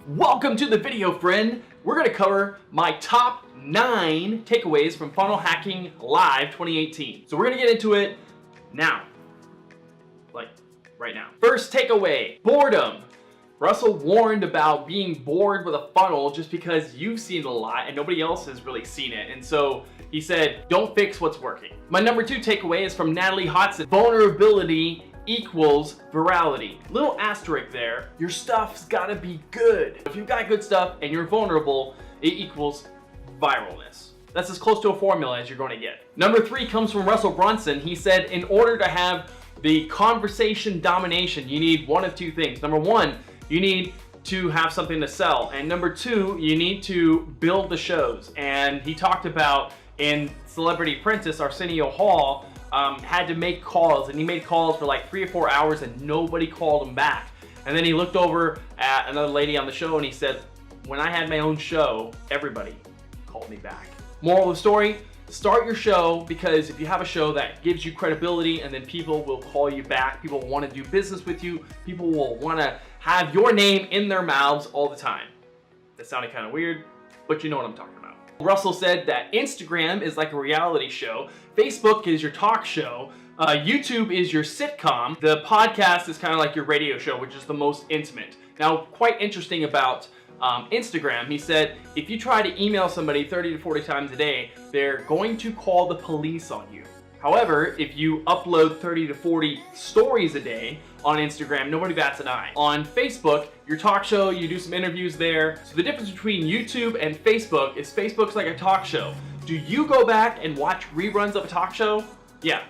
Welcome to the video, friend. We're going to cover my top 9 takeaways from Funnel Hacking Live 2018. So we're going to get into it now. Like right now. First takeaway, boredom. Russell warned about being bored with a funnel just because you've seen it a lot and nobody else has really seen it. And so he said, don't fix what's working. My number 2 takeaway is from Natalie Hodson. Vulnerability equals virality. Little asterisk there, your stuff's gotta be good. If you've got good stuff and you're vulnerable, it equals viralness. That's as close to a formula as you're going to get. Number 3 comes from Russell Brunson. He said, in order to have the conversation domination, you need one of 2 things. Number 1, you need to have something to sell. And number 2, you need to build the shows. And he talked about in Celebrity Apprentice, Arsenio Hall, had to make calls, and he made calls for like 3 or 4 hours and nobody called him back. And then he looked over at another lady on the show and he said, when I had my own show, everybody called me back. Moral of the story, start your show, because if you have a show that gives you credibility and then people will call you back, people will want to do business with you, people will want to have your name in their mouths all the time. That sounded kind of weird, but you know what I'm talking about. Russell said that Instagram is like a reality show, Facebook is your talk show, YouTube is your sitcom, the podcast is kind of like your radio show, which is the most intimate. Now, quite interesting about Instagram, he said, if you try to email somebody 30 to 40 times a day, they're going to call the police on you. However, if you upload 30 to 40 stories a day on Instagram, nobody bats an eye. On Facebook, your talk show, you do some interviews there. So the difference between YouTube and Facebook is Facebook's like a talk show. Do you go back and watch reruns of a talk show? Yeah.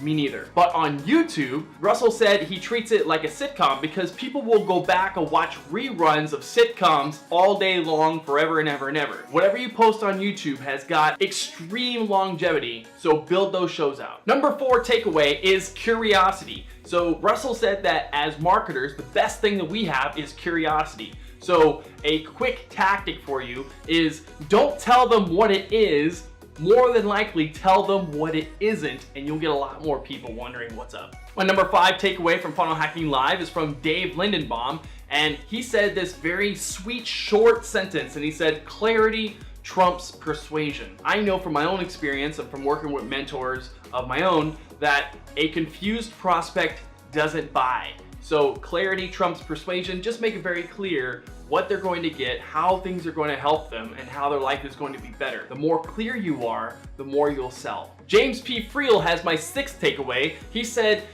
Me neither. But on YouTube, Russell said he treats it like a sitcom because people will go back and watch reruns of sitcoms all day long, forever and ever and ever. Whatever you post on YouTube has got extreme longevity, so build those shows out. Number 4 takeaway is curiosity. So Russell said that as marketers, the best thing that we have is curiosity. So a quick tactic for you is don't tell them what it is, more than likely tell them what it isn't, and you'll get a lot more people wondering what's up. My number 5 takeaway from Funnel Hacking Live is from Dave Lindenbaum, and he said this very sweet, short sentence, and he said, clarity trumps persuasion. I know from my own experience and from working with mentors of my own that a confused prospect doesn't buy. So clarity trumps persuasion. Just make it very clear what they're going to get, how things are going to help them, and how their life is going to be better. The more clear you are, the more you'll sell. James P. Friel has my 6th takeaway. He said,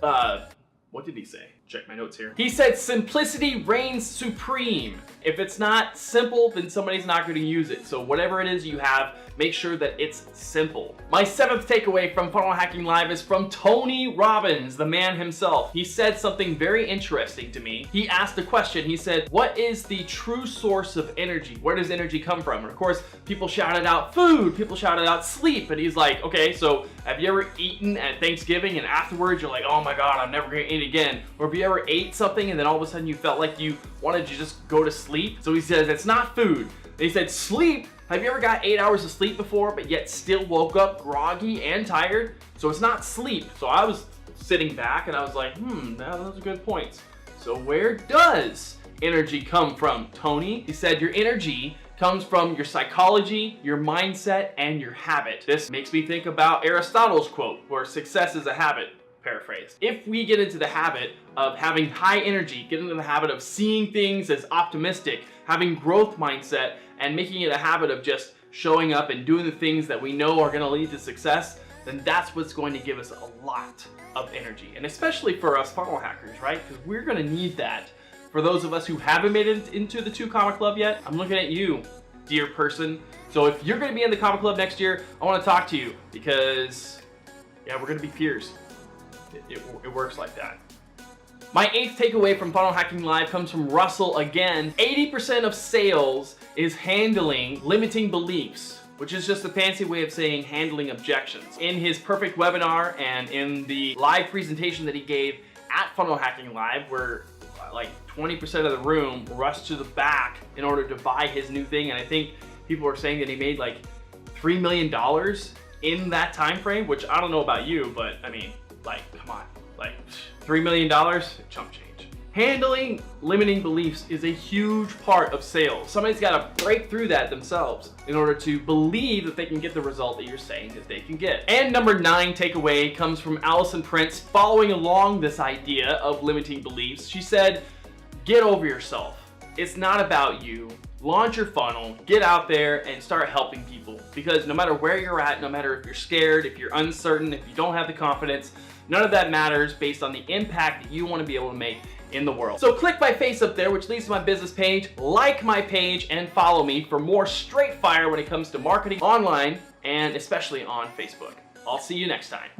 what did he say? Check my notes here. He said, simplicity reigns supreme. If it's not simple, then somebody's not going to use it. So whatever it is you have, make sure that it's simple. My 7th takeaway from Funnel Hacking Live is from Tony Robbins, the man himself. He said something very interesting to me. He asked a question. He said, what is the true source of energy? Where does energy come from? And of course, people shouted out food, people shouted out sleep. And he's like, okay, so have you ever eaten at Thanksgiving and afterwards you're like, oh my God, I'm never gonna eat again? Or have you ever ate something and then all of a sudden you felt like you wanted to just go to sleep? So he says, it's not food. And he said, sleep. Have you ever got 8 hours of sleep before, but yet still woke up groggy and tired? So it's not sleep. So I was sitting back and I was like, those are good points. So where does energy come from, Tony? He said, your energy comes from your psychology, your mindset, and your habit. This makes me think about Aristotle's quote, where success is a habit. Paraphrase. If we get into the habit of having high energy, get into the habit of seeing things as optimistic, having growth mindset, and making it a habit of just showing up and doing the things that we know are going to lead to success, then that's what's going to give us a lot of energy. And especially for us funnel hackers, right? Because we're going to need that. For those of us who haven't made it into the 2 Comma Club yet, I'm looking at you, dear person. So if you're going to be in the Comma Club next year, I want to talk to you because, yeah, we're going to be peers. It works like that. My 8th takeaway from Funnel Hacking Live comes from Russell again. 80% of sales is handling limiting beliefs, which is just a fancy way of saying handling objections. In his perfect webinar and in the live presentation that he gave at Funnel Hacking Live, where like 20% of the room rushed to the back in order to buy his new thing, and I think people were saying that he made like $3 million in that time frame, which I don't know about you, but I mean, like, come on, like $3 million, chump change. Handling limiting beliefs is a huge part of sales. Somebody's got to break through that themselves in order to believe that they can get the result that you're saying that they can get. And number 9 takeaway comes from Allison Prince following along this idea of limiting beliefs. She said, get over yourself. It's not about you. Launch your funnel, get out there and start helping people, because no matter where you're at, no matter if you're scared, if you're uncertain, if you don't have the confidence, none of that matters based on the impact that you want to be able to make in the world. So click my face up there, which leads to my business page, like my page, and follow me for more straight fire when it comes to marketing online and especially on Facebook. I'll see you next time.